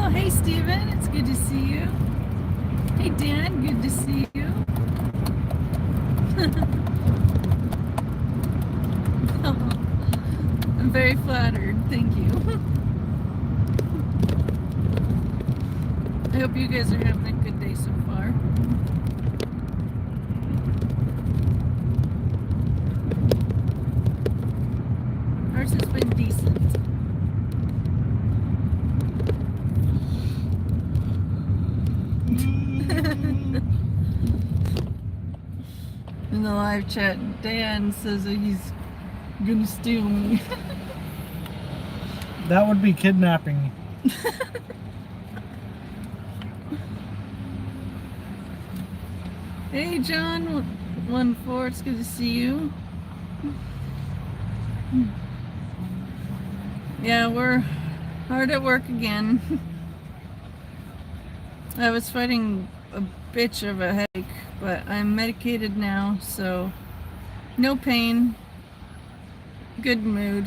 Oh, hey, Steven. It's good to see you. Hey, Dan. Good to see you. I'm very flattered. Thank you. I hope you guys are having a good day so far. Ours has been decent. In the live chat, Dan says that he's gonna steal me. That would be kidnapping. Hey, John, 1-4, it's good to see you. Yeah, we're hard at work again. I was fighting a bitch of a headache, but I'm medicated now, so no pain, good mood,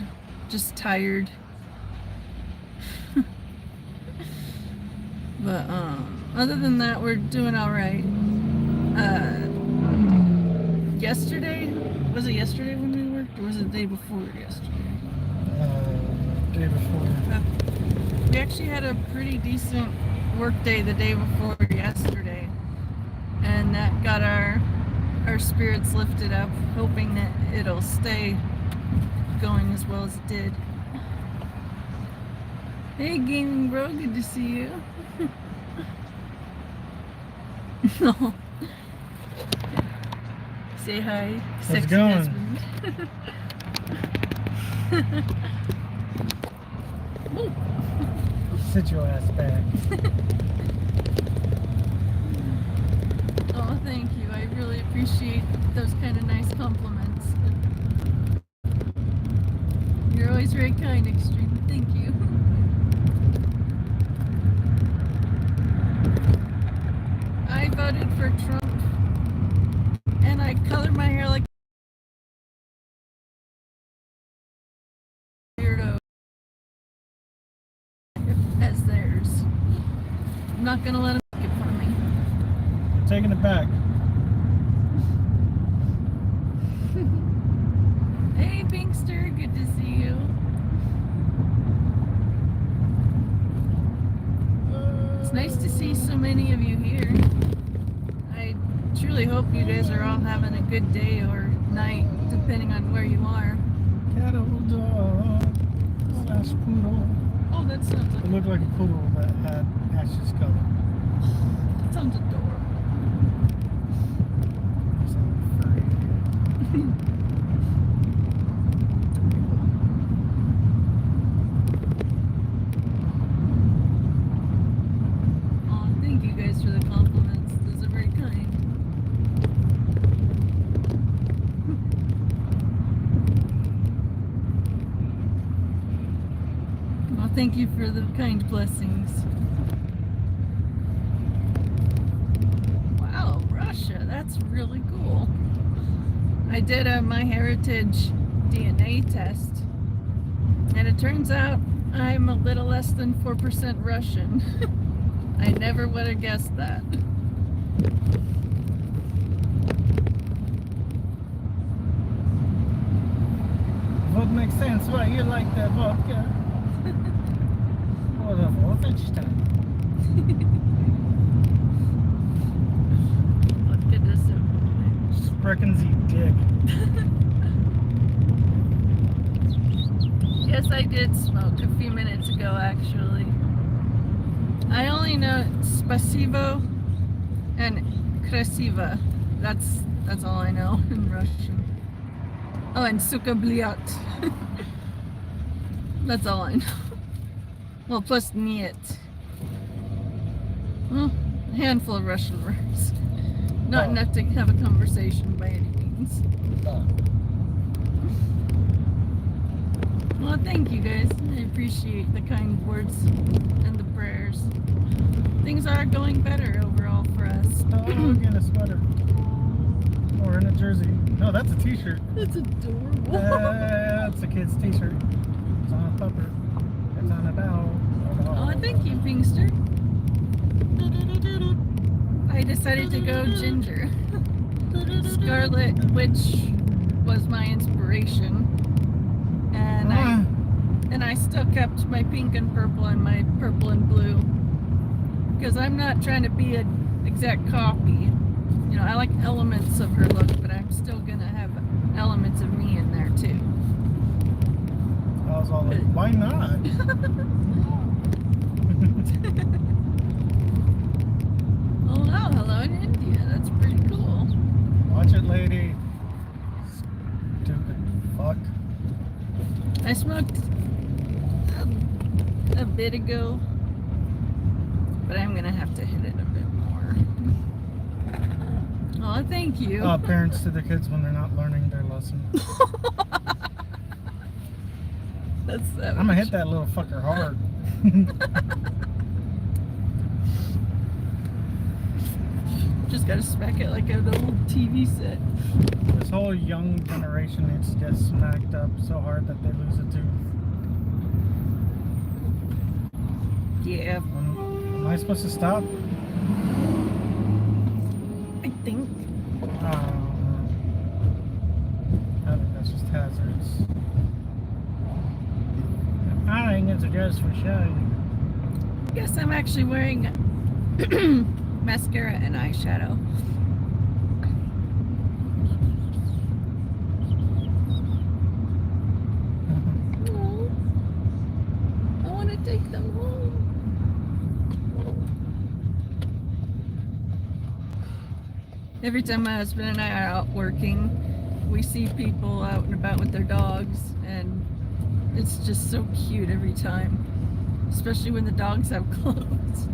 just tired. But other than that, we're doing all right. Yesterday, was it yesterday when we worked, or was it the day before yesterday? Day before. We actually had a pretty decent work day the day before yesterday, and that got our spirits lifted up, hoping that it'll stay going as well as it did. Hey, Gaming Bro, good to see you. No. Say hi. How's it going? Husband. Sit your ass back. Oh, thank you. I really appreciate those kind of nice compliments. You're always very kind, Extreme. Thank you. I voted for Trump, and I colored my hair like a weirdo as theirs. I'm not gonna let them make it for me. Taking it back. Hey, Pinkster, good to see you. It's nice to see so many of you here. I truly hope you guys are all having a good day or night, depending on where you are. Cattle dog slash poodle. Oh, that sounds It looked like a poodle that had Ash's color. that sounds adorable. Oh, thank you guys for the compliments. Those are very kind. Well, thank you for the kind blessings. Wow, Russia, that's really cool. I did a MyHeritage DNA test, and it turns out I'm a little less than 4% Russian. I never would have guessed that. Would make sense why you like that vodka. Or the vodka. Look at this. Sprechen Sie dick. Yes, I did smoke a few minutes ago, actually. I only know spasibo and krasiva. That's all I know in Russian. Oh, and suka bliat. That's all I know. Well, plus niet. Well, a handful of Russian words. Not enough to have a conversation by any means. Well, thank you guys. I appreciate the kind words and the prayers. Things are going better overall for us. Oh, look in a sweater. Or in a jersey. No, that's a t-shirt. That's adorable. That's a kid's t-shirt. It's on a pupper. It's on a dog. Oh, thank you, Pinkster. I decided to go ginger. Scarlet Witch was my inspiration, and I still kept my pink and purple and my purple and blue because I'm not trying to be an exact copy. You know, I like elements of her look, but I'm still gonna have elements of me in there too. I was all like, why not? Oh wow, hello in India. That's pretty cool. Watch it, lady. Stupid fuck. I smoked a bit ago, but I'm gonna have to hit it a bit more. Oh, thank you. Parents to the kids when they're not learning their lesson. That's savage. I'm gonna hit that little fucker hard. Just gotta smack it like an old TV set. This whole young generation needs to get smacked up so hard that they lose a tooth. Yeah. Am I supposed to stop? I think. I think that's just hazards. I think it's just for show. Yes, I'm actually wearing mascara and eyeshadow. Oh, I want to take them home. Every time my husband and I are out working, we see people out and about with their dogs, and it's just so cute every time, especially when the dogs have clothes.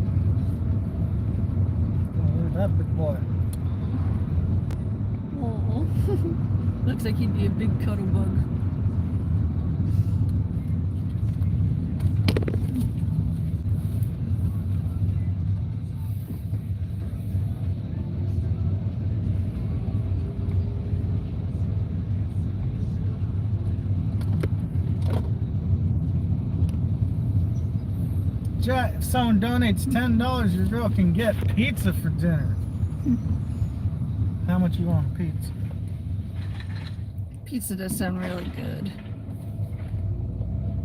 Oh, that big boy. Oh, looks like he'd be a big cuddle bug. Chat, if someone donates $10, your girl can get pizza for dinner. How much you want a pizza? Pizza does sound really good.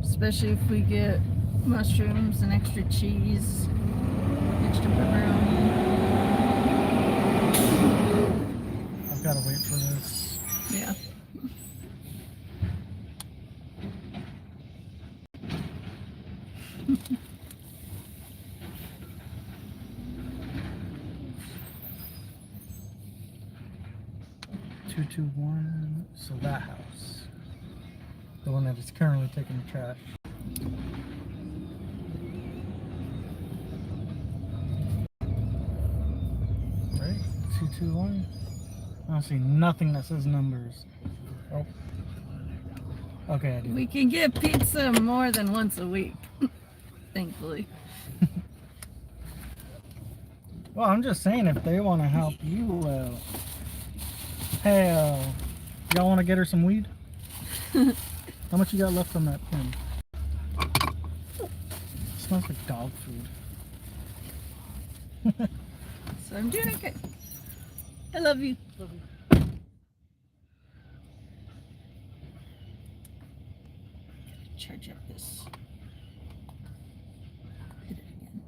Especially if we get mushrooms and extra cheese, extra pepperoni. I've got to wait for this. Yeah. One, so that house, the one that is currently taking the trash. Right, 221. I don't see nothing that says numbers. Oh, okay, I do. We can get pizza more than once a week, thankfully. Well, I'm just saying if they want to help you out. Hey, y'all want to get her some weed? How much you got left on that pen? Smells like dog food. So I'm doing okay. I love you. Love you. Charge up this. Hit it again.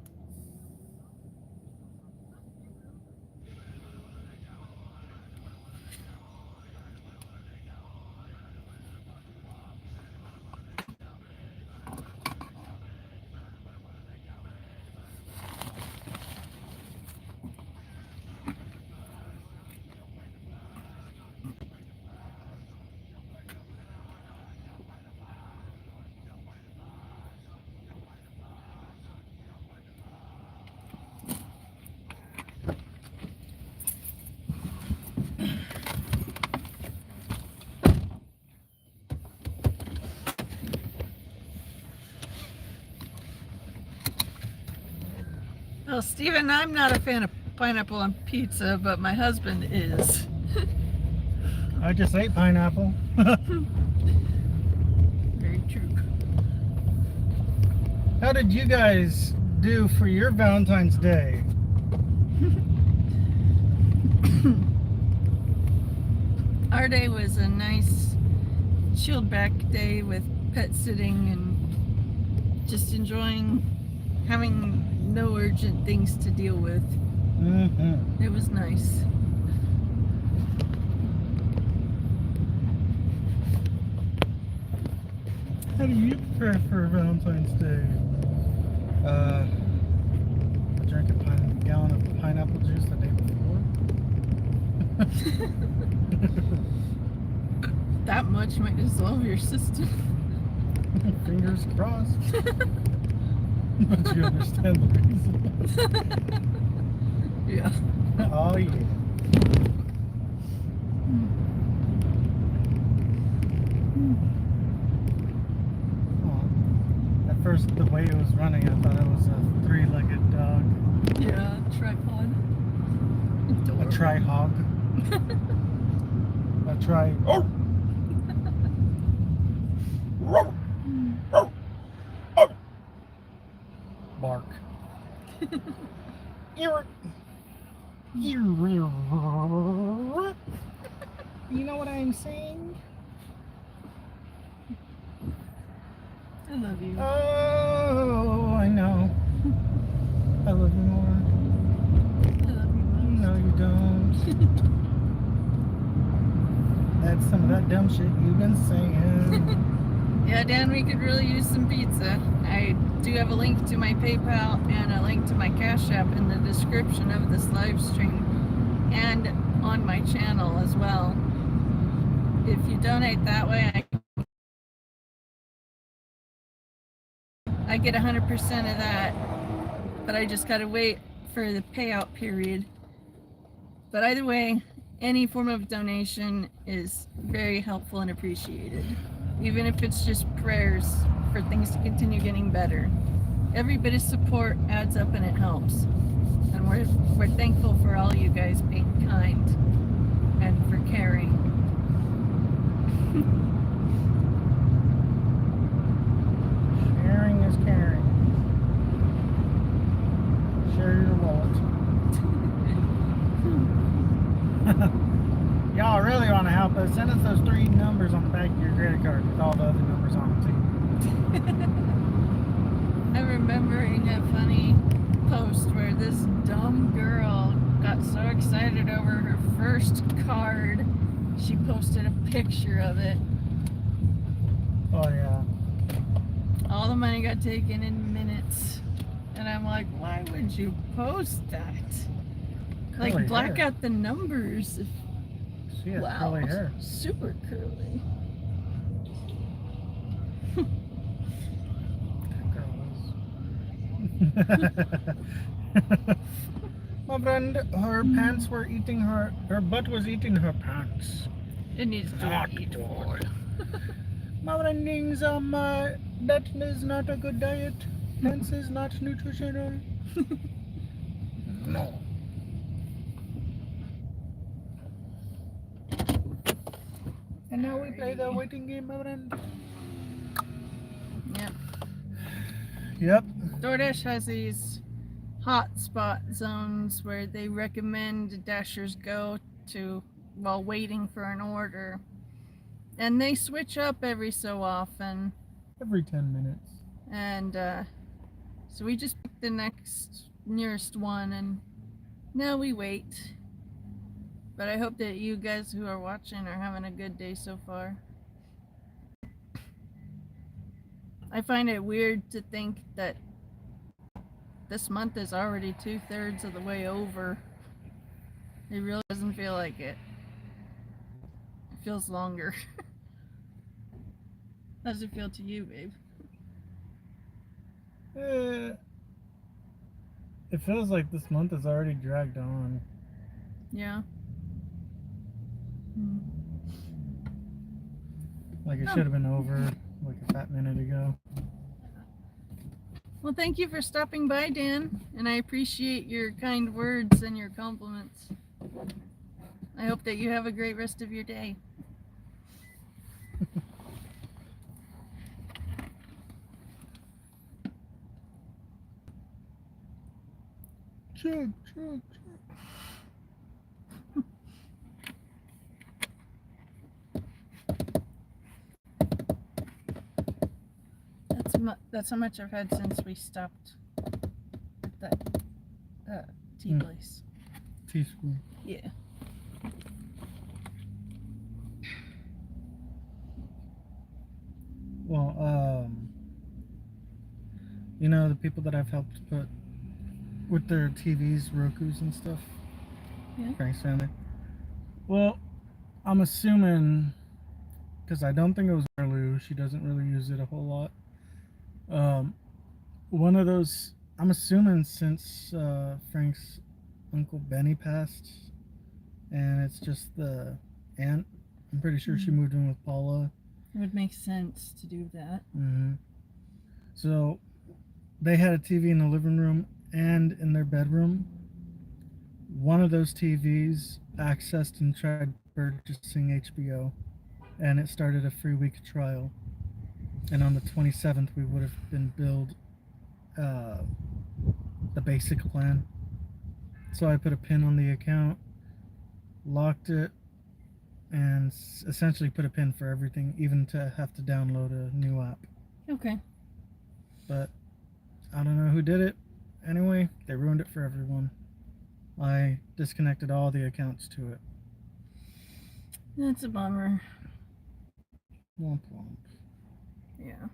Well, Steven, I'm not a fan of pineapple on pizza, but my husband is. I just ate pineapple. Very true. How did you guys do for your Valentine's Day? Our day was a nice chilled back day with pet sitting and just enjoying having no urgent things to deal with. Mm-hmm. It was nice. How do you prepare for Valentine's Day? I drank a gallon of pineapple juice the day before. That much might dissolve your system. Fingers crossed. But you understand the reason. Yeah. Oh yeah. Oh. At first, the way it was running, I thought it was a three-legged dog. Yeah, tripod. A tri-hog. A tri... Oh! Bark. You know what I'm saying? I love you. Oh, I know. I love you more. I love you most. No, you don't. That's some of that dumb shit you've been saying. Yeah, Dan, we could really use some pizza. I do have a link to my PayPal and a link to my Cash App in the description of this live stream and on my channel as well. If you donate that way, I get 100% of that, but I just gotta wait for the payout period. But either way, any form of donation is very helpful and appreciated, even if it's just prayers for things to continue getting better. Every bit of support adds up and it helps. And we're thankful for all you guys being kind and for caring. Sharing is caring. Share your wallet. Y'all really want to help us? Send us those 3 numbers on the back of your credit card with all the other numbers on them too. I'm remembering a funny post where this dumb girl got so excited over her first card, she posted a picture of it. Oh yeah. All the money got taken in minutes. And I'm like, why would you post that? Like, Curly black hair. out the numbers. She has Wow, curly hair. super curly. My friend, her pants were eating her butt was eating her pants. It needs to Not eat good. more. My friendings, that is not a good diet. Pants is not nutritional. No. And now we play the waiting game, my friend. Yep. Yep. DoorDash has these hotspot zones where they recommend dashers go to while waiting for an order. And they switch up every so often. Every 10 minutes. And so we just picked the nearest one and now we wait. But I hope that you guys who are watching are having a good day so far. I find it weird to think that this month is already 2/3 of the way over. It really doesn't feel like it. It feels longer. How does it feel to you, babe? It feels like this month is already dragged on. Yeah. Like it should have been over like a fat minute ago. Well, thank you for stopping by, Dan, and I appreciate your kind words and your compliments. I hope that you have a great rest of your day. Chug, chug, That's how much I've had since we stopped at that tea place. Teaspoon. Yeah. Well, you know the people that I've helped put with their TVs, Roku's and stuff. Yeah. Frank's family. Well, I'm assuming, because I don't think it was Marlou. She doesn't really use it a whole lot. One of those. I'm assuming since Frank's uncle Benny passed, and it's just the aunt. I'm pretty sure she moved in with Paula. It would make sense to do that. Mm-hmm. So they had a TV in the living room and in their bedroom. One of those TVs accessed and tried purchasing HBO, and it started a free week trial. And on the 27th, we would have been billed the basic plan. So I put a pin on the account, locked it, and essentially put a pin for everything, even to have to download a new app. Okay. But I don't know who did it. Anyway, they ruined it for everyone. I disconnected all the accounts to it. That's a bummer. Womp womp. Yeah.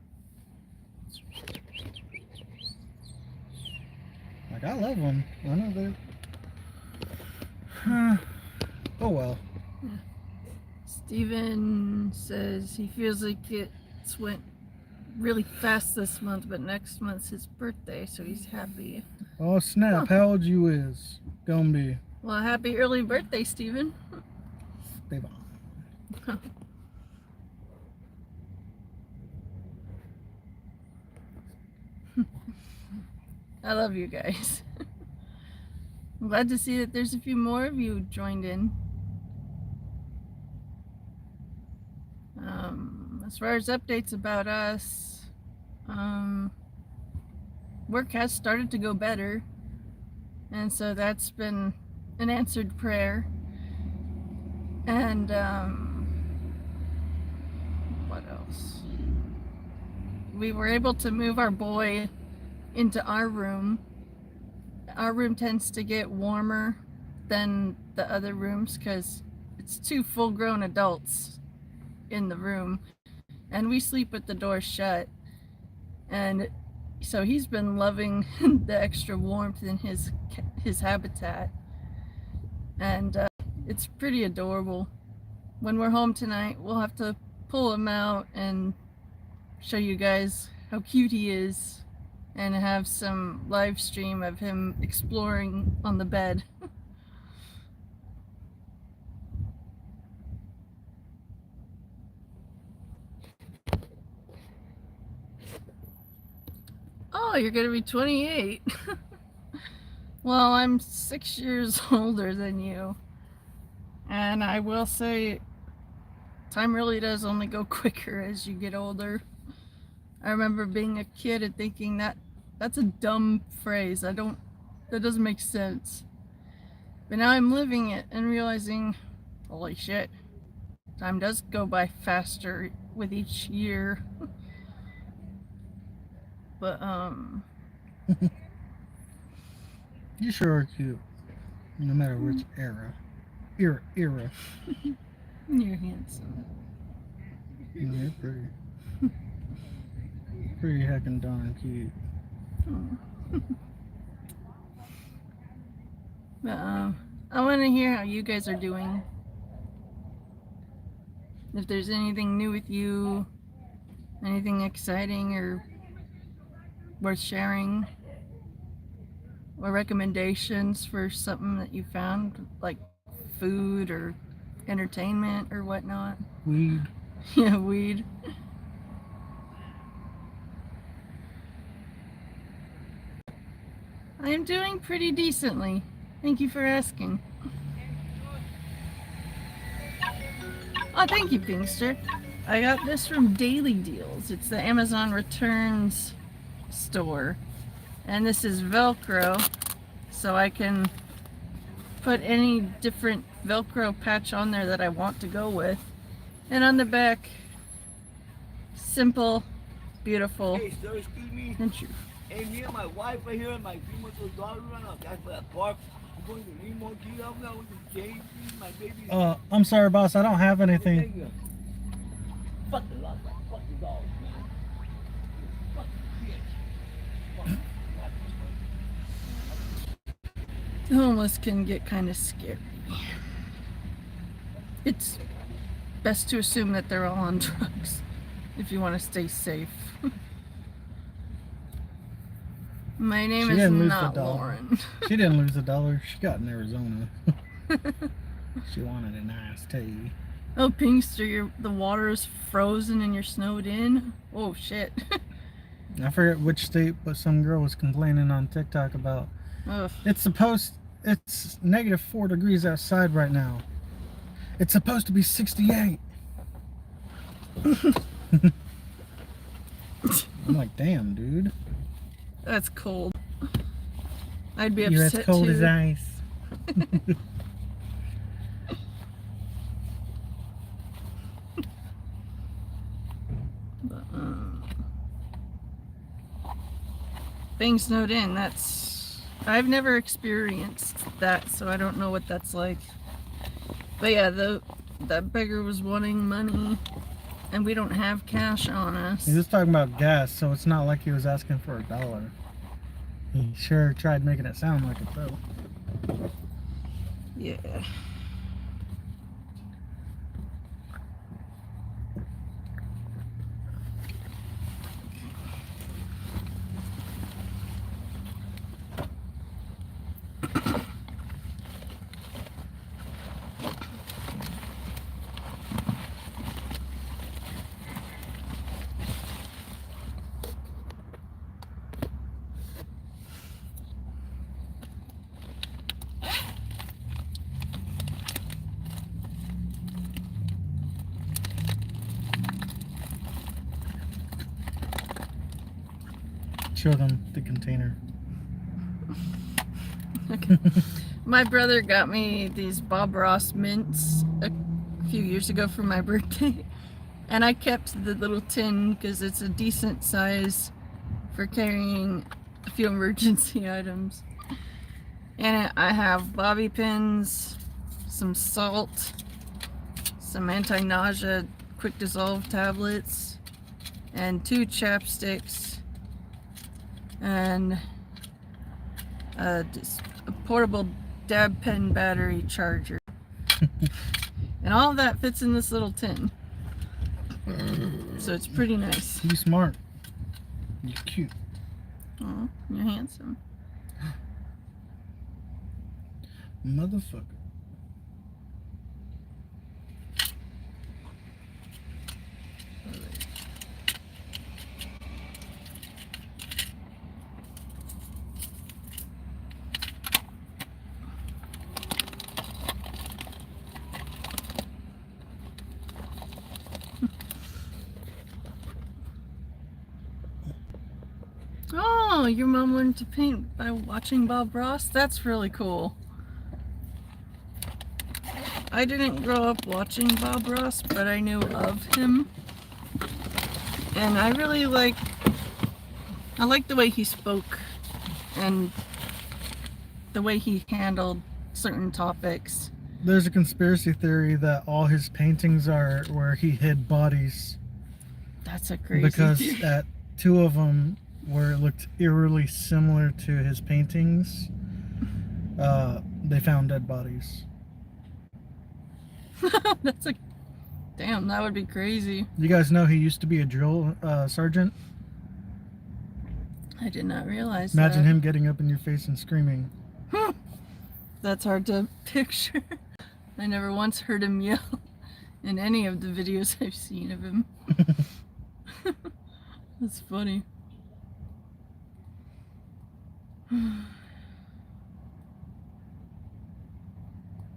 Like, I love them. I know they. Oh well. Yeah. Steven says he feels like it's went really fast this month, but next month's his birthday, so he's happy. Oh snap! How old you is? Gonna be. Well, happy early birthday, Steven. Baby. I love you guys. I'm glad to see that there's a few more of you joined in. As far as updates about us, work has started to go better, and so that's been an answered prayer. And what else? We were able to move our boy into our room. Our room tends to get warmer than the other rooms because it's 2 full-grown adults in the room, and we sleep with the door shut. And so he's been loving the extra warmth in his habitat, and it's pretty adorable. When we're home tonight, we'll have to pull him out and show you guys how cute he is, and have some live stream of him exploring on the bed. Oh, you're gonna be 28. Well, I'm 6 years older than you, and I will say time really does only go quicker as you get older. I remember being a kid and thinking that's a dumb phrase. That doesn't make sense. But now I'm living it and realizing, holy shit, time does go by faster with each year. But You sure are cute. No matter which era. Era. You're handsome. You're pretty. Pretty heckin' darn cute. But I want to hear how you guys are doing. If there's anything new with you, anything exciting or worth sharing, or recommendations for something that you found, like food or entertainment or whatnot. Weed. Yeah, weed. I am doing pretty decently. Thank you for asking. Oh, thank you, Pinkster. I got this from Daily Deals. It's the Amazon Returns store. And this is Velcro. so I can put any different Velcro patch on there that I want to go with. And on the back, simple, beautiful. Hey, sir, excuse me. Hey, me and my wife are here and my 3-month-old daughter run out. That's for that park. I'm going to need more key. I'm going to change my baby. I'm sorry, boss. I don't have anything. Fuck the lot, man. Fuck the dog, man. Fuck the bitch. The homeless can get kind of scary. It's best to assume that they're all on drugs if you want to stay safe. My name is not Lauren. She didn't lose $1. She got in Arizona. She wanted a nice tea. Oh, Pinkster, the water is frozen and you're snowed in? Oh, shit. I forget which state, but some girl was complaining on TikTok about. Ugh. It's -4 degrees outside right now. It's supposed to be 68. I'm like, damn, dude. That's cold. I'd be upset You're as cold too. as ice. But, being snowed in, I've never experienced that, so I don't know what that's like. But yeah, that beggar was wanting money, and we don't have cash on us. He was talking about gas, so it's not like he was asking for $1. He sure tried making it sound like it, though. Yeah. Show them the container. Okay. My brother got me these Bob Ross mints a few years ago for my birthday, and I kept the little tin because it's a decent size for carrying a few emergency items. And I have bobby pins, some salt, some anti-nausea quick dissolve tablets, and 2 chapsticks, and just a portable dab pen battery charger. And all of that fits in this little tin. So it's pretty nice. You smart. You're cute. Oh, you're handsome. Motherfucker. Oh, your mom learned to paint by watching Bob Ross? That's really cool. I didn't grow up watching Bob Ross, but I knew of him. And I really like the way he spoke and the way he handled certain topics. There's a conspiracy theory that all his paintings are where he hid bodies. That's a crazy Because theory. at 2 of them where it looked eerily similar to his paintings, they found dead bodies. That's a damn, that would be crazy. You guys know he used to be a drill sergeant? I did not realize Imagine that. him getting up in your face and screaming. That's hard to picture. I never once heard him yell in any of the videos I've seen of him. That's funny.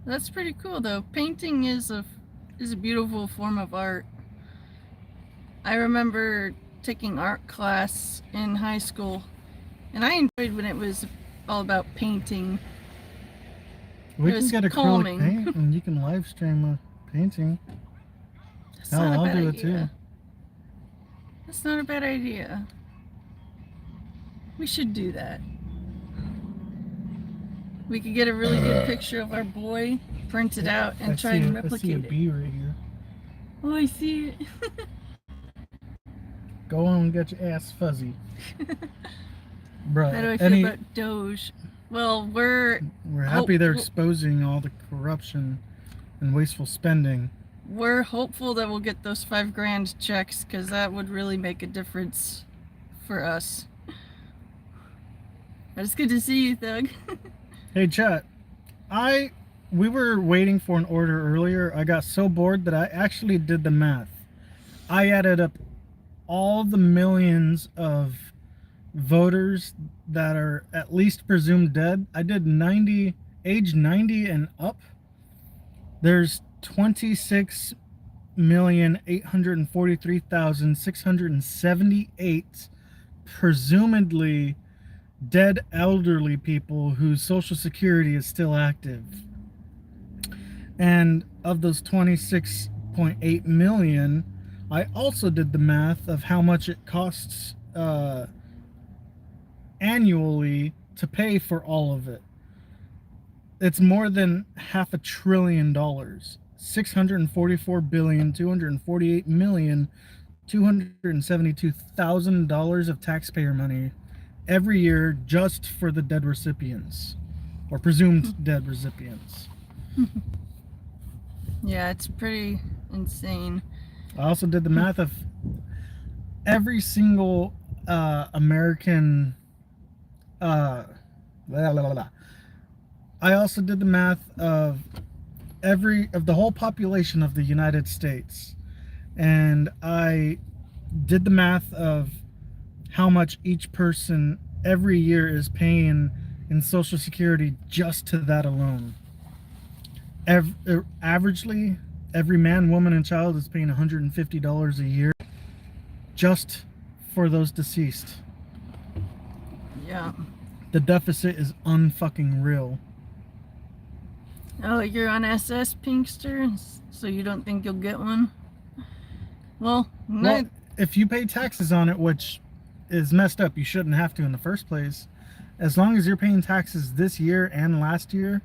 That's pretty cool though. Painting is a beautiful form of art. I remember taking art class in high school, and I enjoyed when it was all about painting. We It can was get acrylic calming. paint and you can live stream a painting. That's Hell, not a I'll bad do idea. it too. That's not a bad idea. We should do that. We could get a really good picture of our boy, print it out, and try and I see a replicate it. bee right here. Oh, I see it. Go on and get your ass fuzzy. Bruh, How do I feel about Doge? Well, we're happy they're hopeful- exposing all the corruption and wasteful spending. We're hopeful that we'll get those $5,000 checks, because that would really make a difference for us. But it's good to see you, Thug. Hey chat, we were waiting for an order earlier. I got so bored that I actually did the math. I added up all the millions of voters that are at least presumed dead. I did age 90 and up. There's 26,843,678 presumably dead elderly people whose social security is still active. And of those 26.8 million, I also did the math of how much it costs annually to pay for all of it. It's more than $500 billion. $644,248,272,000 of taxpayer money every year just for the dead recipients, or presumed dead recipients. Yeah, it's pretty insane. I also did the math of every single American. I also did the math of the whole population of the United States, and I did the math of how much each person every year is paying in Social Security just to that alone. Averagely, every man, woman, and child is paying $150 a year just for those deceased. Yeah. The deficit is unfucking real. Oh, you're on SS, Pinkster? So you don't think you'll get one? Well, if you pay taxes on it, which is messed up, you shouldn't have to in the first place. As long as you're paying taxes this year and last year,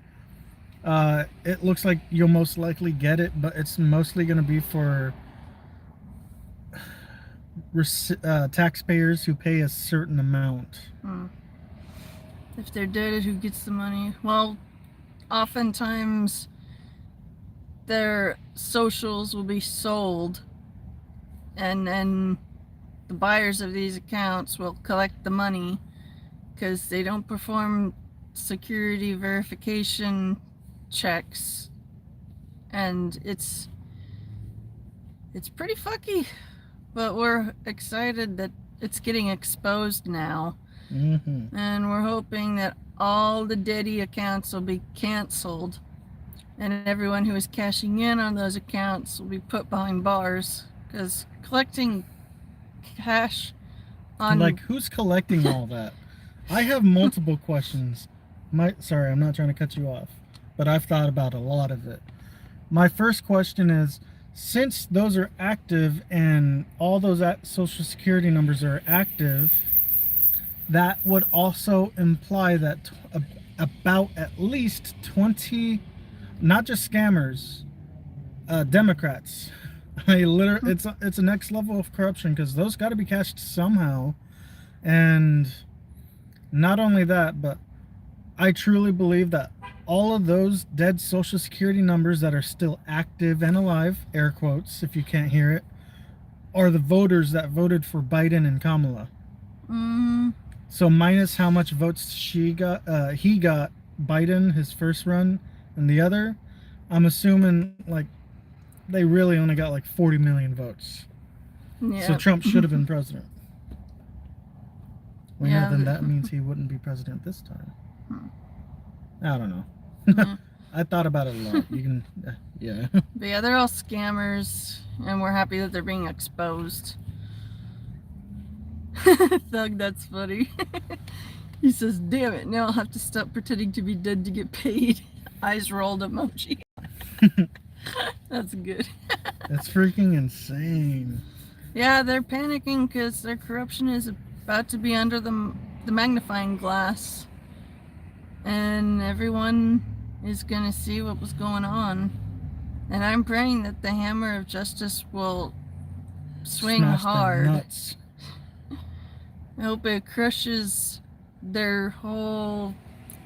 it looks like you'll most likely get it, but it's mostly going to be for taxpayers who pay a certain amount. If they're dead, who gets the money? Well, oftentimes their socials will be sold, and then the buyers of these accounts will collect the money because they don't perform security verification checks, and it's pretty fucky, but we're excited that it's getting exposed now. And we're hoping that all the deady accounts will be canceled, and everyone who is cashing in on those accounts will be put behind bars, because collecting cash on... Like, who's collecting all that? I have multiple questions. Sorry, I'm not trying to cut you off, but I've thought about a lot of it. My first question is, since those are active and all those Social Security numbers are active, that would also imply that about at least 20, not just scammers, Democrats. It's a next level of corruption, because those got to be cashed somehow. And not only that, but I truly believe that all of those dead Social Security numbers that are still active and alive, air quotes if you can't hear it, are the voters that voted for Biden and Kamala. So minus how much votes he got, Biden, his first run, and the other, I'm assuming like they really only got like 40 million votes. Yeah. So Trump should have been president. Well, Yeah. yeah, then that means he wouldn't be president this time. I don't know. I thought about it a lot. You can, yeah. But yeah, they're all scammers, and we're happy that they're being exposed. Thug, that's funny. He says, damn it, now I'll have to stop pretending to be dead to get paid. Eyes rolled emoji. That's good. It's freaking insane. Yeah, they're panicking because their corruption is about to be under the magnifying glass. And everyone is going to see what was going on. And I'm praying that the hammer of justice will swing Smash their hard. nuts. I hope it crushes their whole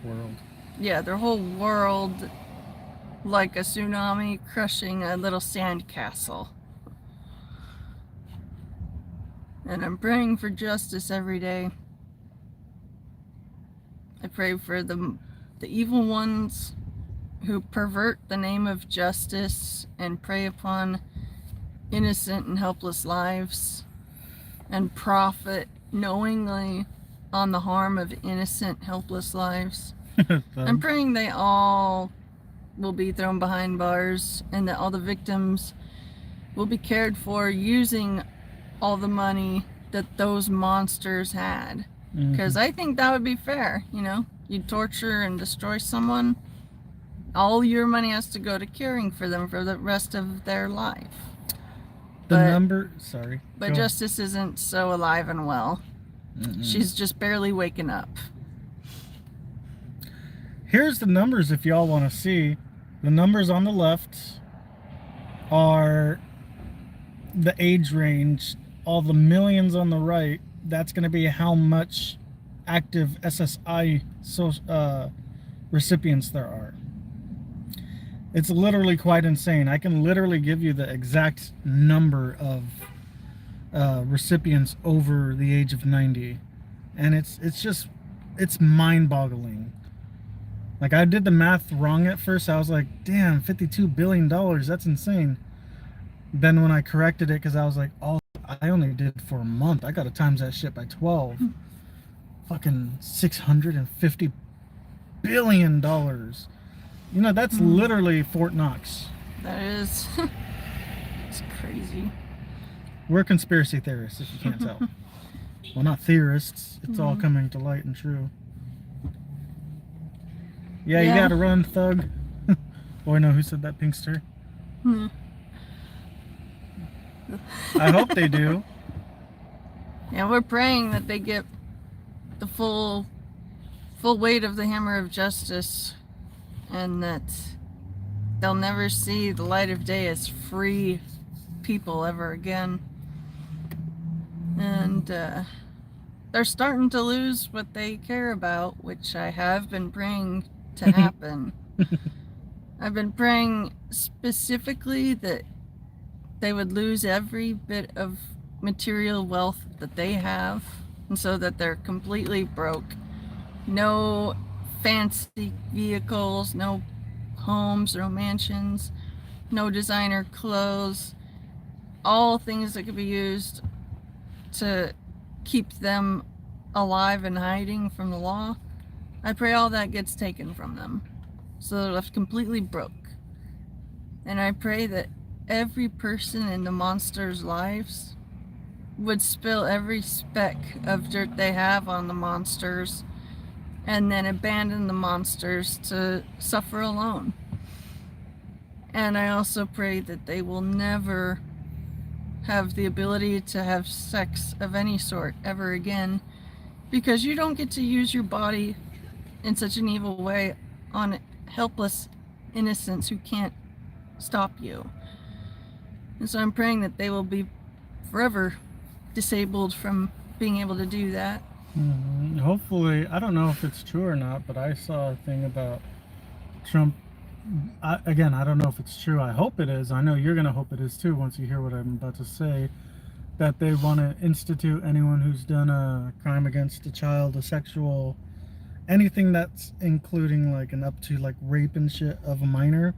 World. Yeah, their whole world like a tsunami crushing a little sand castle. And I'm praying for justice every day. I pray for the evil ones who pervert the name of justice and prey upon innocent and helpless lives and profit knowingly on the harm of innocent, helpless lives. I'm praying they all will be thrown behind bars and that all the victims will be cared for using all the money that those monsters had. Because I think that would be fair, you know? You torture and destroy someone, all your money has to go to caring for them for the rest of their life. But Justice isn't so alive and well. She's just barely waking up. Here's the numbers if y'all want to see. The numbers on the left are the age range. All the millions on the right, that's going to be how much active SSI recipients there are. It's literally quite insane. I can literally give you the exact number of recipients over the age of 90. And it's mind-boggling. Like, I did the math wrong at first. I was like, damn, $52 billion, that's insane. Then when I corrected it, because I was like, oh, I only did for a month. I got to times that shit by 12. Fucking $650 billion. You know, that's literally Fort Knox. That is. It's crazy. We're conspiracy theorists, if you can't tell. Well, not theorists. It's all coming to light and true. Yeah, you gotta run, thug. Oh, I know who said that, Pinkster. I hope they do. Yeah, we're praying that they get the full weight of the hammer of justice, and that they'll never see the light of day as free people ever again. And they're starting to lose what they care about, which I have been praying to happen. I've been praying specifically that they would lose every bit of material wealth that they have, and so that they're completely broke. No fancy vehicles, no homes, no mansions, no designer clothes, all things that could be used to keep them alive and hiding from the law. I pray all that gets taken from them, so they're left completely broke. And I pray that every person in the monsters' lives would spill every speck of dirt they have on the monsters and then abandon the monsters to suffer alone. And I also pray that they will never have the ability to have sex of any sort ever again, because you don't get to use your body in such an evil way on helpless innocents who can't stop you. And so I'm praying that they will be forever disabled from being able to do that. Hopefully, I don't know if it's true or not, but I saw a thing about Trump. Again, I don't know if it's true. I hope it is. I know you're going to hope it is too once you hear what I'm about to say. That they want to institute anyone who's done a crime against a child, a sexual, anything that's including like an up to like rape and shit of a minor,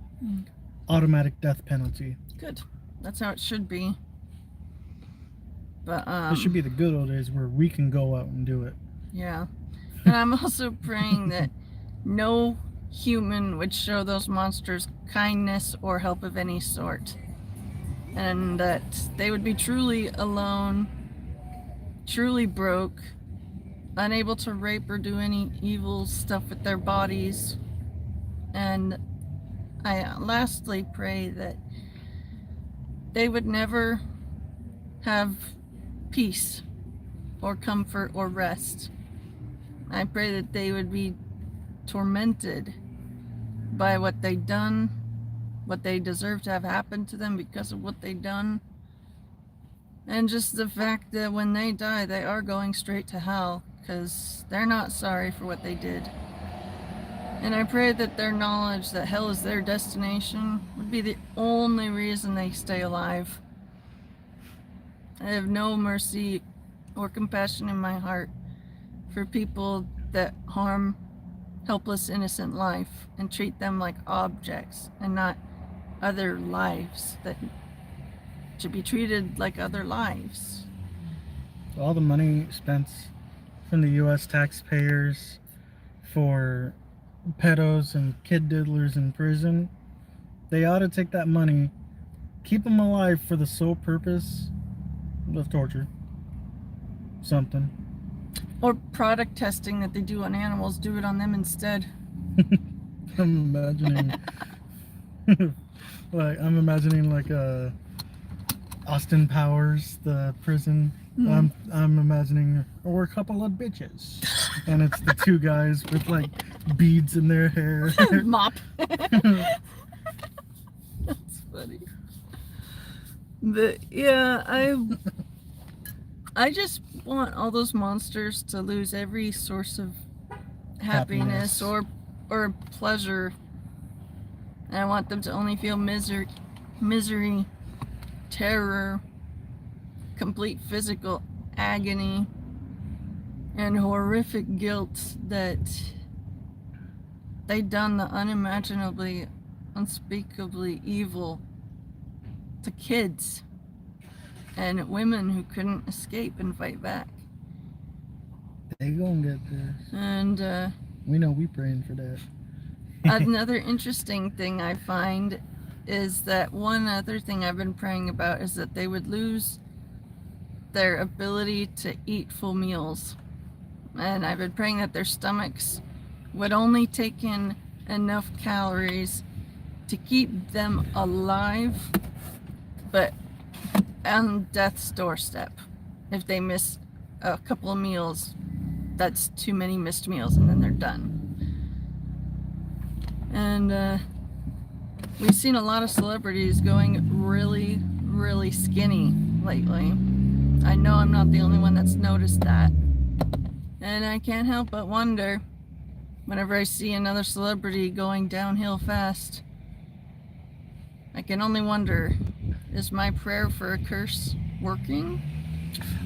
automatic death penalty. Good. That's how it should be. But it should be the good old days where we can go out and do it. Yeah. And I'm also praying that no human would show those monsters kindness or help of any sort, and that they would be truly alone, truly broke, unable to rape or do any evil stuff with their bodies. And I lastly pray that they would never have peace or comfort or rest. I pray that they would be tormented by what they've done, what they deserve to have happened to them because of what they've done, and just the fact that when they die, they are going straight to hell because they're not sorry for what they did. And I pray that their knowledge that hell is their destination would be the only reason they stay alive. I have no mercy or compassion in my heart for people that harm helpless, innocent life and treat them like objects and not other lives that should be treated like other lives. All the money spent from the U.S. taxpayers for pedos and kid diddlers in prison, they ought to take that money, keep them alive for the sole purpose of torture. Something. Or product testing that they do on animals, do it on them instead. I'm imagining like Austin Powers, the prison. I'm imagining we're a couple of bitches, and it's the two guys with like beads in their hair. Mop. That's funny. But yeah, I just want all those monsters to lose every source of happiness or pleasure. And I want them to only feel misery, terror, complete physical agony, and horrific guilt that they done the unimaginably, unspeakably evil to kids and women who couldn't escape and fight back. They gonna get there. And we know we praying for that. another interesting thing I find is that one other thing I've been praying about is that they would lose their ability to eat full meals. And I've been praying that their stomachs would only take in enough calories to keep them alive, but on death's doorstep. If they miss a couple of meals, that's too many missed meals, and then they're done. And we've seen a lot of celebrities going really, really skinny lately. I know I'm not the only one that's noticed that. And I can't help but wonder, whenever I see another celebrity going downhill fast, I can only wonder, is my prayer for a curse working?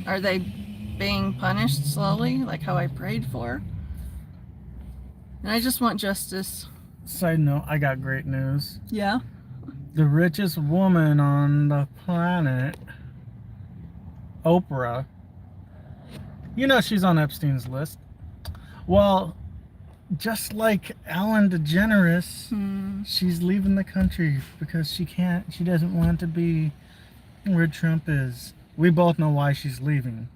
Are they being punished slowly, like how I prayed for? And I just want justice. Side note, I got great news. Yeah? The richest woman on the planet, Oprah, you know she's on Epstein's list. Well, just like Ellen DeGeneres, she's leaving the country because she doesn't want to be where Trump is. We both know why she's leaving.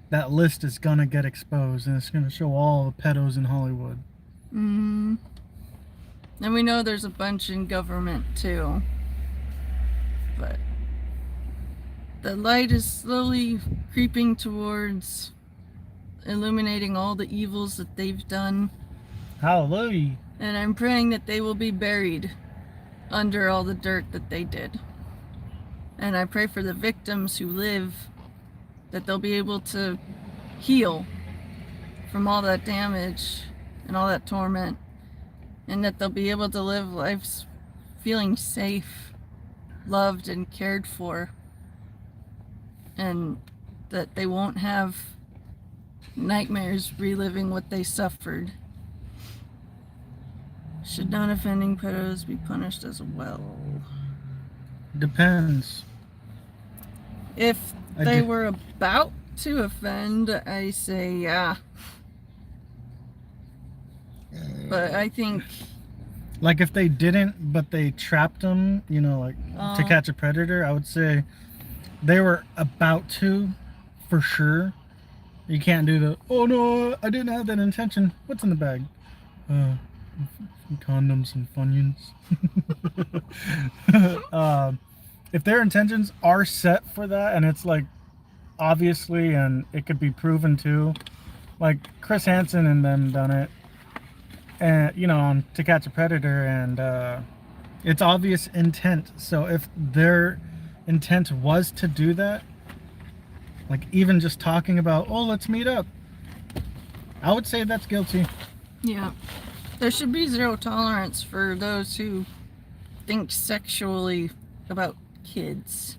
That list is gonna get exposed, and it's gonna show all the pedos in Hollywood. And we know there's a bunch in government too. But the light is slowly creeping towards illuminating all the evils that they've done. Hallelujah. And I'm praying that they will be buried under all the dirt that they did. And I pray for the victims who live, that they'll be able to heal from all that damage and all that torment, and that they'll be able to live lives feeling safe, loved, and cared for, and that they won't have nightmares reliving what they suffered. Should non-offending pedos be punished as well? Depends. If they were about to offend, I say yeah. But I think, like, if they didn't, but they trapped them, you know, like to catch a predator, I would say they were about to, for sure. You can't do the, oh no, I didn't have that intention. What's in the bag? Condoms and Funyuns. If their intentions are set for that, and it's like, obviously, and it could be proven too, like Chris Hansen and them done it, and on To Catch a Predator, and it's obvious intent. So if their intent was to do that, like even just talking about, oh, let's meet up, I would say that's guilty. Yeah. There should be zero tolerance for those who think sexually about kids.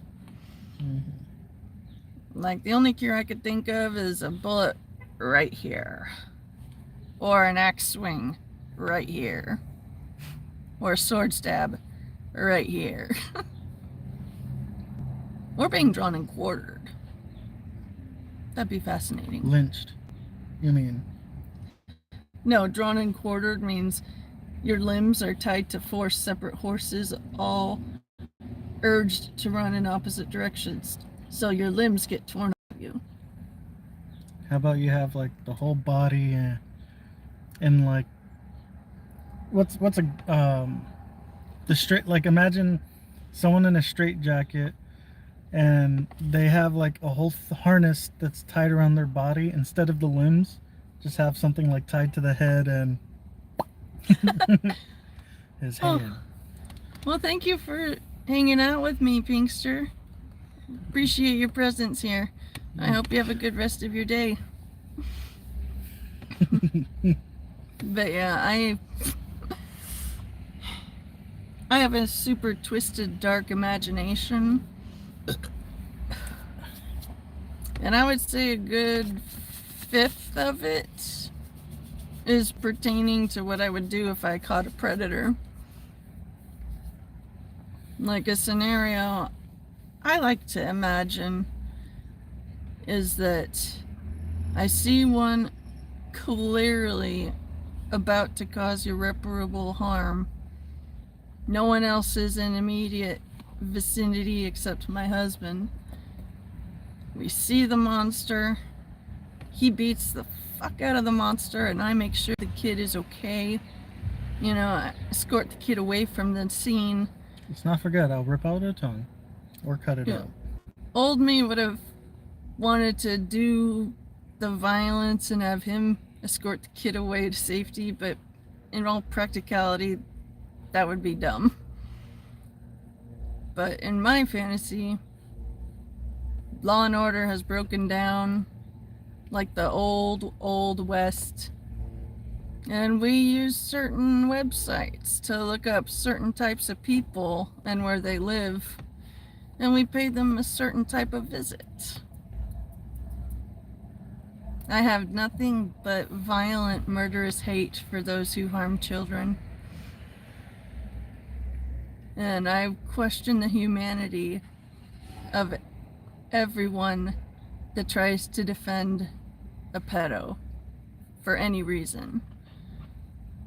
Mm-hmm. Like, the only cure I could think of is a bullet right here, or an axe swing right here, or a sword stab right here, or being drawn and quartered. That'd be fascinating. Lynched, you mean? No, drawn and quartered means your limbs are tied to 4 separate horses, all urged to run in opposite directions. So your limbs get torn off of you. How about you have like the whole body and like what's a the straight, like imagine someone in a straight jacket and they have like a whole harness that's tied around their body instead of the limbs. Just have something like tied to the head and his head. Oh. Well, thank you for hanging out with me, Pinkster. Appreciate your presence here. I hope you have a good rest of your day. But yeah, I have a super twisted, dark imagination. And I would say a good 1/5 of it is pertaining to what I would do if I caught a predator. Like, a scenario I like to imagine is that I see one clearly about to cause irreparable harm. No one else is in immediate vicinity except my husband. We see the monster. He beats the fuck out of the monster, and I make sure the kid is okay. I escort the kid away from the scene. Let's not forget, I'll rip out a tongue or cut it out. Old me would have wanted to do the violence and have him escort the kid away to safety, but in all practicality, that would be dumb. But in my fantasy, law and order has broken down like the old West. And we use certain websites to look up certain types of people and where they live. And we pay them a certain type of visit. I have nothing but violent, murderous hate for those who harm children. And I question the humanity of everyone that tries to defend a pedo for any reason.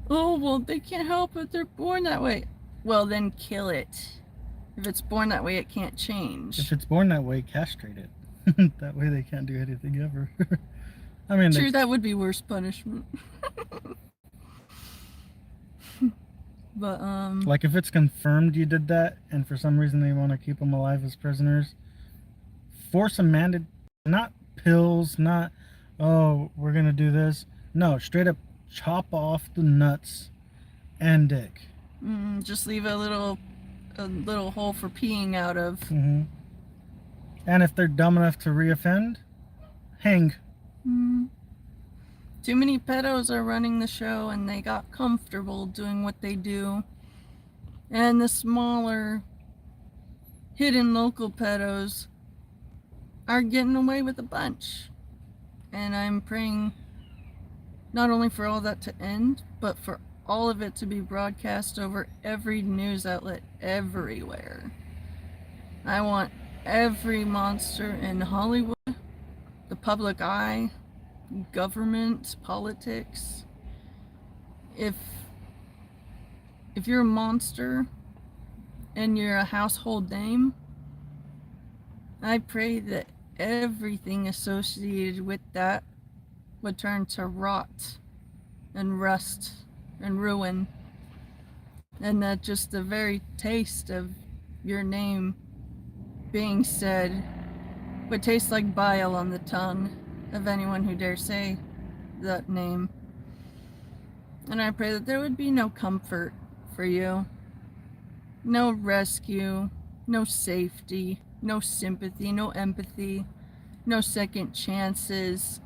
Oh, well, they can't help it. They're born that way. Well, then kill it. If it's born that way, it can't change. If it's born that way, castrate it. That way they can't do anything ever. I mean, true, that would be worse punishment. But, like if it's confirmed you did that, and for some reason they want to keep them alive as prisoners, force them not pills, not, oh, we're going to do this. No, straight up chop off the nuts and dick. Just leave a little hole for peeing out of. Mm-hmm. And if they're dumb enough to reoffend, hang. Too many pedos are running the show, and they got comfortable doing what they do. And the smaller, hidden local pedos are getting away with a bunch. And I'm praying not only for all that to end, but for all of it to be broadcast over every news outlet everywhere. I want every monster in Hollywood, the public eye, government, politics. If you're a monster and you're a household name, I pray that everything associated with that would turn to rot and rust and ruin, and that just the very taste of your name being said would taste like bile on the tongue of anyone who dare say that name. And I pray that there would be no comfort for you, no rescue, no safety, no sympathy, no empathy, no second chances.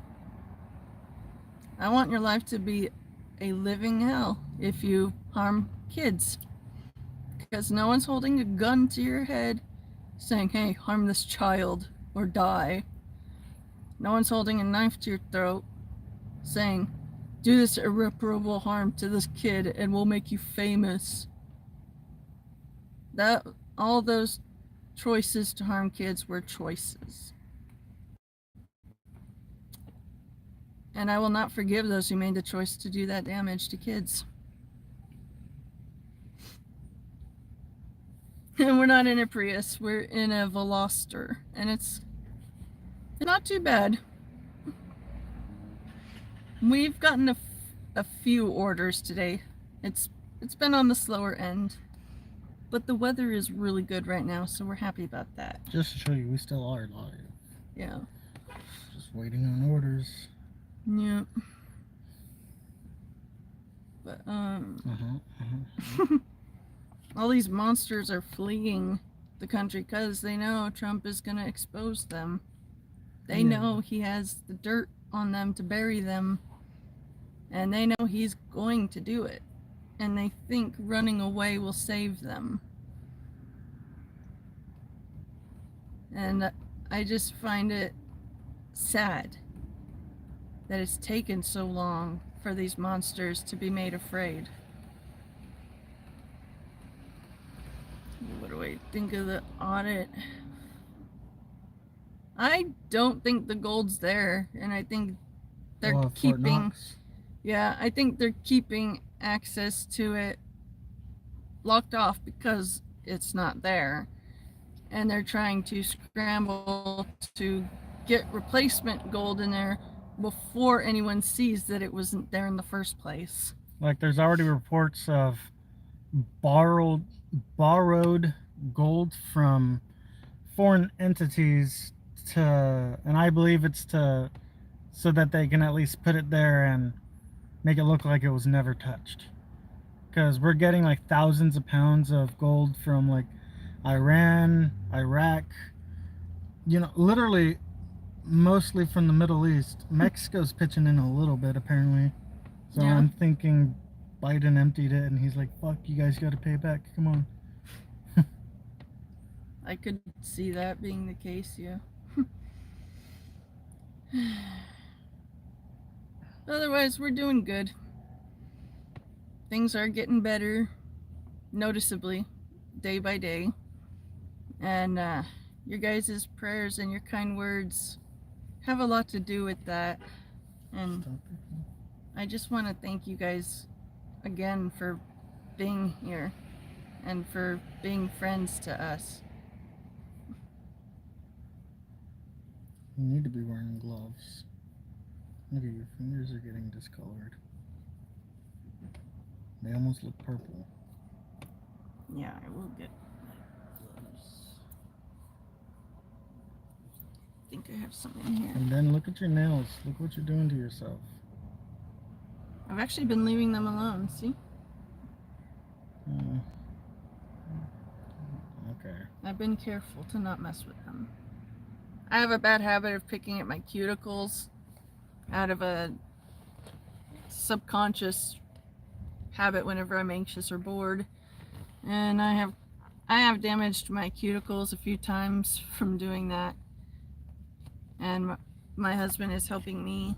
I want your life to be a living hell if you harm kids, because no one's holding a gun to your head saying, hey, harm this child or die. No one's holding a knife to your throat saying, do this irreparable harm to this kid and we'll make you famous. That all those choices to harm kids were choices. And I will not forgive those who made the choice to do that damage to kids. And we're not in a Prius, we're in a Veloster, and it's not too bad. We've gotten a few orders today. It's been on the slower end, but the weather is really good right now, so we're happy about that. Just to show you, we still are live. Yeah. Just waiting on orders. Yeah. But all these monsters are fleeing the country because they know Trump is going to expose them. They know he has the dirt on them to bury them, and they know he's going to do it, and they think running away will save them. And I just find it sad that it's taken so long for these monsters to be made afraid. What do I think of the audit? I don't think the gold's there, and I think they're keeping, I think they're keeping access to it locked off because it's not there, and they're trying to scramble to get replacement gold in there before anyone sees that it wasn't there in the first place. Like, there's already reports of borrowed gold from foreign entities and I believe it's so that they can at least put it there and make it look like it was never touched. Because we're getting like thousands of pounds of gold from like Iran, Iraq, literally mostly from the Middle East. Mexico's pitching in a little bit apparently. So yeah. I'm thinking Biden emptied it and he's like, fuck, you guys gotta pay back, come on. I could see that being the case, yeah. Otherwise, we're doing good. Things are getting better, noticeably, day by day. And your guys' prayers and your kind words have a lot to do with that. And I just want to thank you guys again for being here and for being friends to us. You need to be wearing gloves. Maybe your fingers are getting discolored. They almost look purple. Yeah, I will get gloves. I think I have some in here. And then look at your nails. Look what you're doing to yourself. I've actually been leaving them alone, see? Okay. I've been careful to not mess with them. I have a bad habit of picking at my cuticles out of a subconscious habit whenever I'm anxious or bored. And I have damaged my cuticles a few times from doing that. And my husband is helping me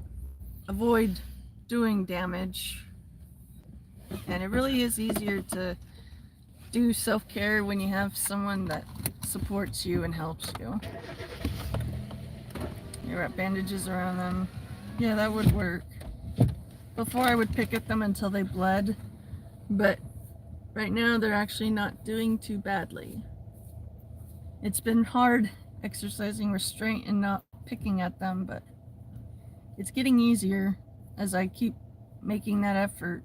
avoid doing damage. And it really is easier to do self-care when you have someone that supports you and helps you. You wrap bandages around them. Yeah, that would work. Before I would pick at them until they bled, but right now they're actually not doing too badly. It's been hard exercising restraint and not picking at them, but it's getting easier as I keep making that effort.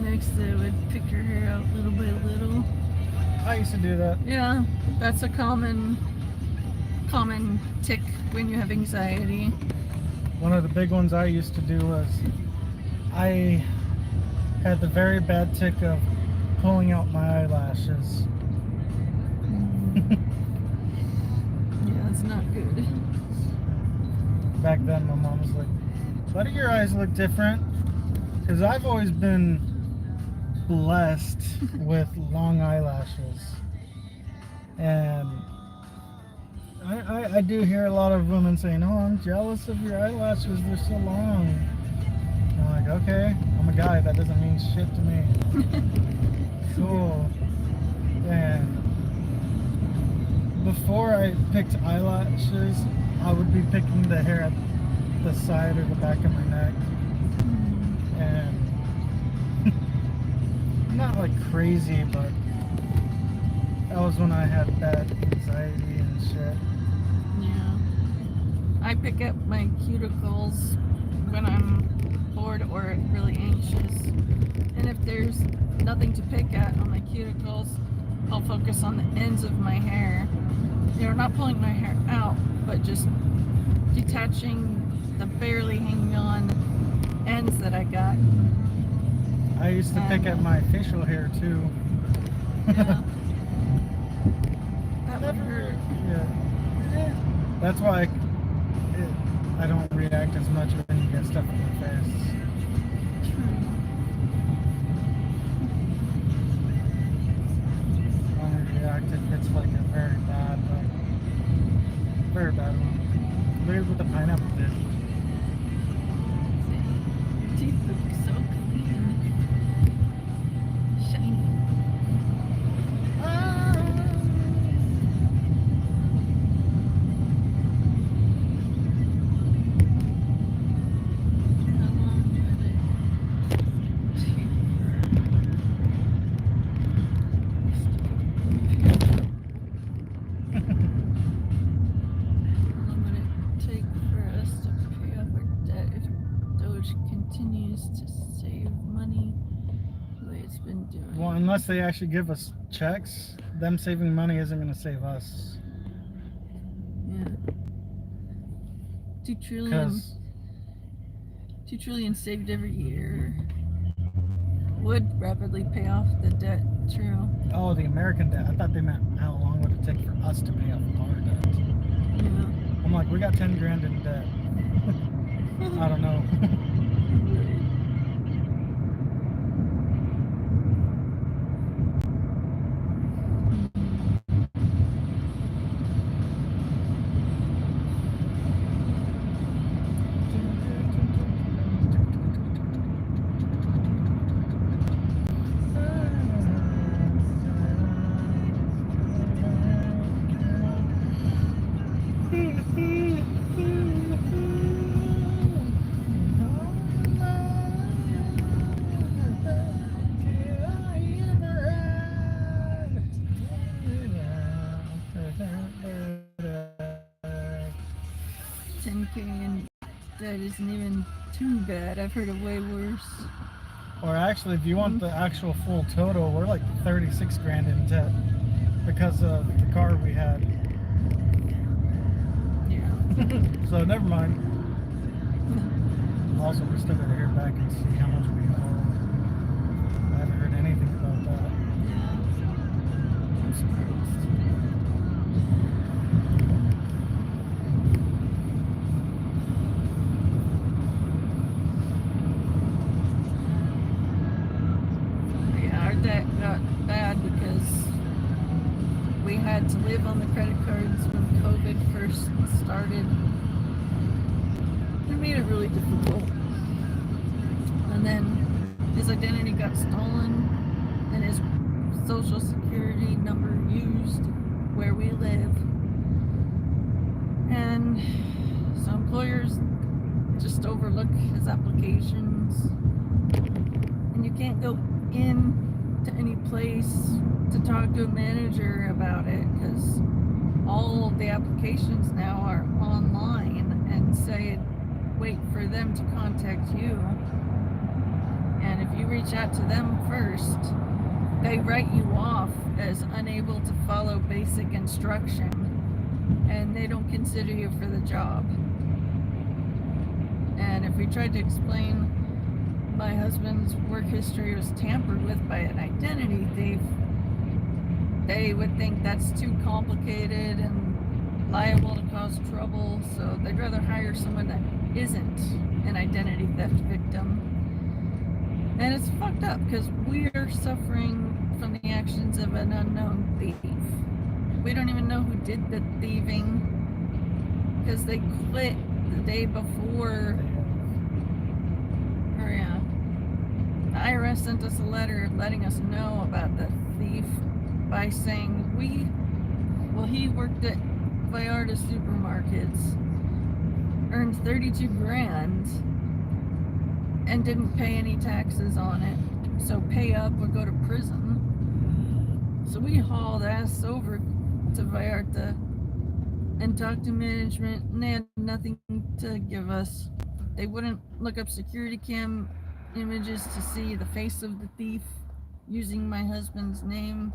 Next, I would pick her hair out little by little. I used to do that. Yeah, that's a common tick when you have anxiety. One of the big ones I used to do was I had the very bad tick of pulling out my eyelashes. Yeah, it's not good. Back then, my mom was like, "Why do your eyes look different?" Because I've always been blessed with long eyelashes, and I do hear a lot of women saying, "Oh, I'm jealous of your eyelashes, they're so long." I'm like, okay, I'm a guy, that doesn't mean shit to me. Cool. And before I picked eyelashes, I would be picking the hair at the side or the back of my neck, and not like crazy, but that was when I had bad anxiety and shit. Yeah. I pick up my cuticles when I'm bored or really anxious. And if there's nothing to pick at on my cuticles, I'll focus on the ends of my hair. You know, not pulling my hair out, but just detaching the barely hanging on ends that I got. I used to pick at my facial hair too. Yeah. That would hurt. Yeah. That's why I don't react as much when you get stuff in my face. I only react if it's like a very bad one. Weird with the pineapple did. Teeth look so clean. Shiny. Well, unless they actually give us checks, them saving money isn't going to save us. Yeah. 2 trillion saved every year would rapidly pay off the debt. True. Oh, the American debt. I thought they meant how long would it take for us to pay off our debt. Yeah. I'm like, we got 10 grand in debt. I don't know. And that isn't even too bad. I've heard of way worse. Or actually, if you want the actual full total, we're like 36 grand in debt because of the car we had. So never mind. Also, we still gotta hear back and see how much we owe. I haven't heard anything about that. I'm surprised. Yeah, our debt got bad because we had to live on the credit cards when COVID first started. It made it really difficult. And then his identity got stolen and his social security number used where we live. And so employers just overlook his applications. And you can't go in to any place to talk to a manager about it because all of the applications now are online and say wait for them to contact you. And if you reach out to them first, they write you off as unable to follow basic instruction and they don't consider you for the job. And if we tried to explain my husband's work history was tampered with by an identity thief, they would think that's too complicated and liable to cause trouble, so they'd rather hire someone that isn't an identity theft victim. And it's fucked up because we're suffering from the actions of an unknown thief. We don't even know who did the thieving because they quit the day before. Or yeah, the IRS sent us a letter letting us know about the thief by saying he worked at Vallarta supermarkets, earned 32 grand and didn't pay any taxes on it, so pay up or go to prison. So we hauled ass over to Vallarta and talked to management, and they had nothing to give us. They wouldn't look up security cam images to see the face of the thief using my husband's name.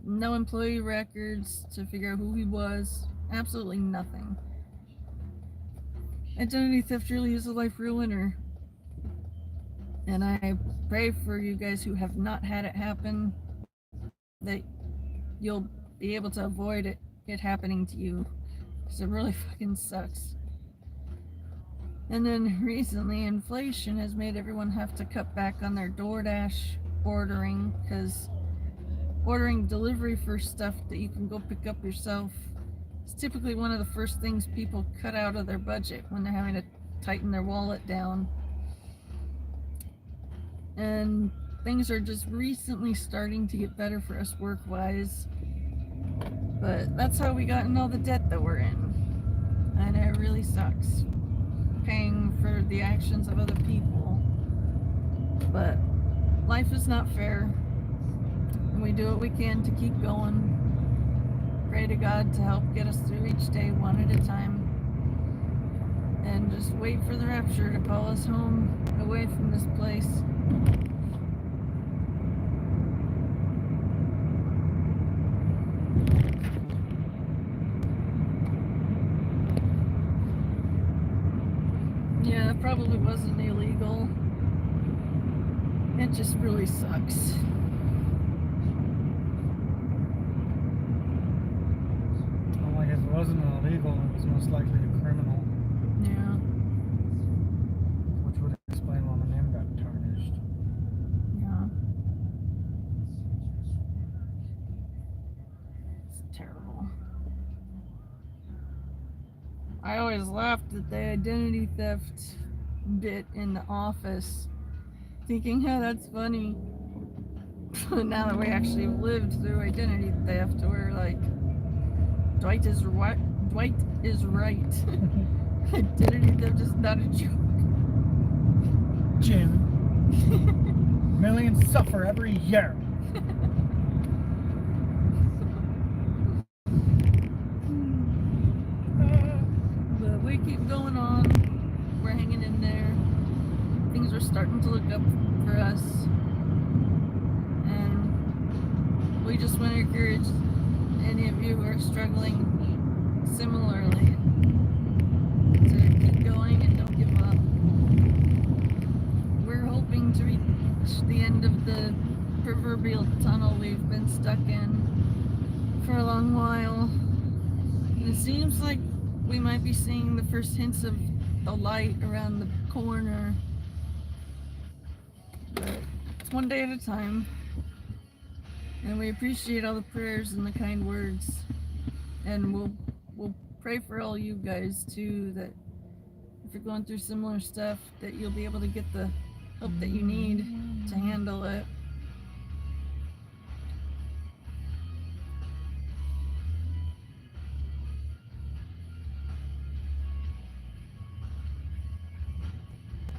No employee records to figure out who he was. Absolutely nothing. Identity theft really is a life ruiner. And I pray for you guys who have not had it happen that you'll be able to avoid it happening to you. Because it really fucking sucks. And then recently, inflation has made everyone have to cut back on their DoorDash ordering because ordering delivery for stuff that you can go pick up yourself is typically one of the first things people cut out of their budget when they're having to tighten their wallet down. And things are just recently starting to get better for us work-wise. But that's how we got in all the debt that we're in. And it really sucks. Paying for the actions of other people. But life is not fair. And we do what we can to keep going. Pray to God to help get us through each day one at a time. And just wait for the rapture to call us home, away from this place. Yeah, it probably wasn't illegal. It just really sucks. Well, like if it wasn't illegal, it was most likely a criminal. Yeah. Which would explain why my name got tarnished. Yeah. It's terrible. I always laughed at the identity theft bit in The Office, thinking, "How that's funny." Now that we actually lived through identity theft, we're like, Dwight is right. Identity theft is not a joke. Jim. Millions suffer every year. But we keep going on. We're hanging in there. Things are starting to look up for us. And we just want to encourage any of you who are struggling, similarly to keep going and don't give up. We're hoping to reach the end of the proverbial tunnel we've been stuck in for a long while. And it seems like we might be seeing the first hints of a light around the corner. But it's one day at a time. And we appreciate all the prayers and the kind words. And we'll pray for all you guys too, that if you're going through similar stuff, that you'll be able to get the help that you need to handle it.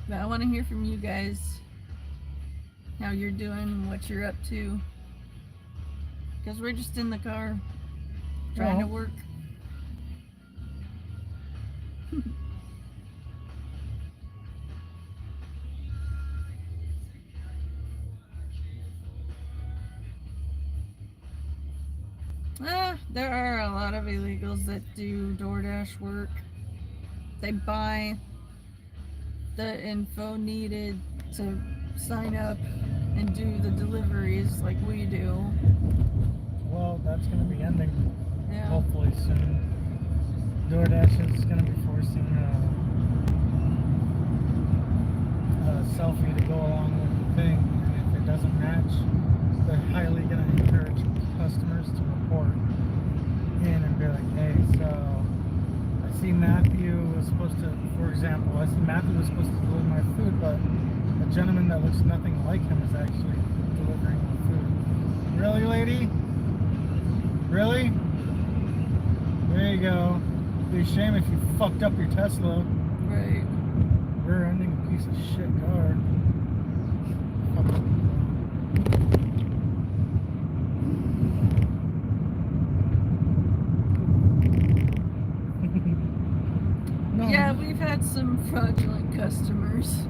But I want to hear from you guys, how you're doing, what you're up to. Because we're just in the car, trying to work. There are a lot of illegals that do DoorDash work. They buy the info needed to sign up and do the deliveries like we do. Well, that's going to be ending Yeah. hopefully soon. DoorDash is going to be forcing a selfie to go along with the thing, and if it doesn't match, they're highly going to encourage customers to report in and be like, hey, so I see Matthew was supposed to, for example, I see Matthew was supposed to deliver my food, but a gentleman that looks nothing like him is actually delivering my food. Really, lady? Really? There you go. It'd be a shame if you fucked up your Tesla. Right. Rear-ending a piece of shit car. No. Yeah, we've had some fraudulent customers.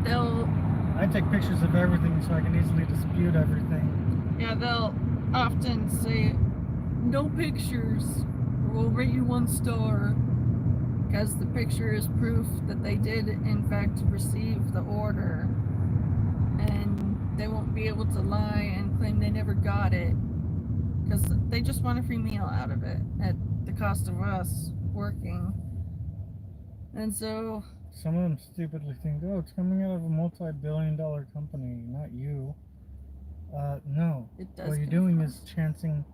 I take pictures of everything so I can easily dispute everything. They'll often say, no pictures, or we'll rate you 1 star, because the picture is proof that they did in fact receive the order, and they won't be able to lie and claim they never got it, because they just want a free meal out of it at the cost of us working. And so some of them stupidly think, oh, it's coming out of a multi-billion-dollar company, not you. No. it does. What you're doing is chancing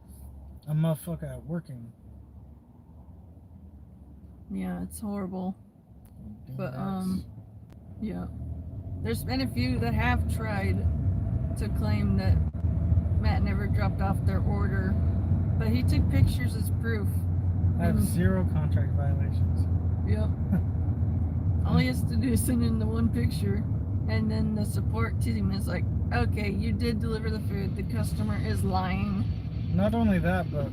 a motherfucker at working. Yeah, it's horrible. But Dingbats. yeah, there's been a few that have tried to claim that Matt never dropped off their order, but he took pictures as proof. I have 0 contract violations. Yep. All he has to do is send in the 1 picture, and then the support team is like, okay, you did deliver the food, the customer is lying. Not only that, but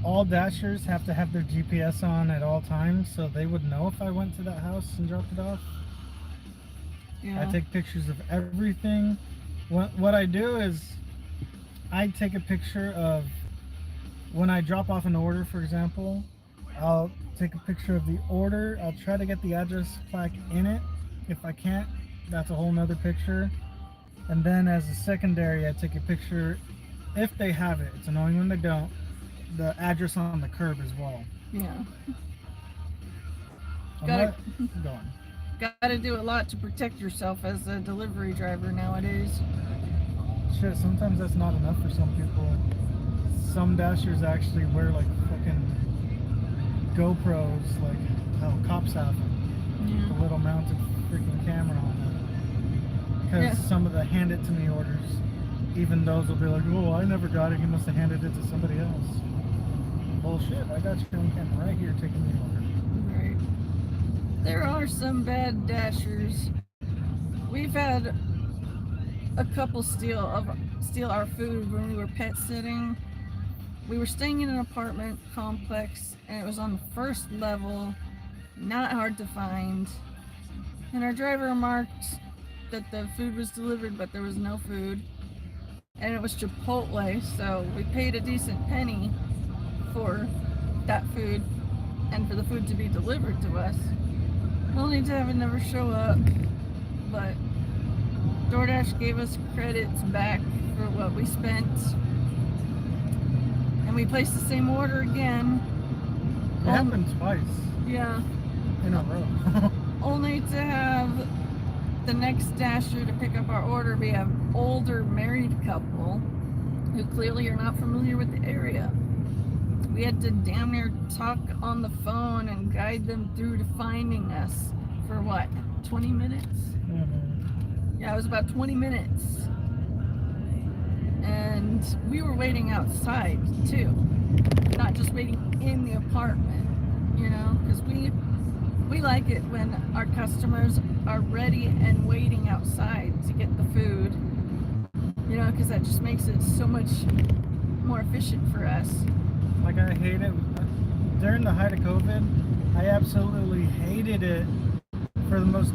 all dashers have to have their GPS on at all times, so they would know if I went to that house and dropped it off. Yeah. I take pictures of everything. What I do is I take a picture of when I drop off an order, for example. I'll take a picture of the order. I'll try to get the address plaque in it. If I can't, that's a whole nother picture. And then as a secondary, I take a picture, if they have it, it's annoying when they don't, the address on the curb as well. Yeah. Go on. Gotta do a lot to protect yourself as a delivery driver nowadays. Shit, sometimes that's not enough for some people. Some dashers actually wear like fucking GoPros, like how cops have them. Yeah. The little mounted freaking camera on them. Because some of the hand it to me orders, even those will be like, oh, I never got it, he must have handed it to somebody else. Bullshit, I got you on camera right here taking the order. Right. There are some bad dashers. We've had a couple steal our food when we were pet sitting. We were staying in an apartment complex, and it was on the 1st level, not hard to find. And our driver remarked that the food was delivered, but there was no food. And it was Chipotle, so we paid a decent penny for that food and for the food to be delivered to us, only to have it never show up. But DoorDash gave us credits back for what we spent, and we placed the same order again. It happened twice Yeah. in a row. Only to have the next dasher to pick up our order be an older married couple who clearly are not familiar with the area. We had to damn near talk on the phone and guide them through to finding us for what, 20 minutes? Yeah, it was about 20 minutes. And we were waiting outside too, not just waiting in the apartment, you know, because we like it when our customers are ready and waiting outside to get the food, you know, because that just makes it so much more efficient for us. Like, I hate it. During the height of COVID, I absolutely hated it for the most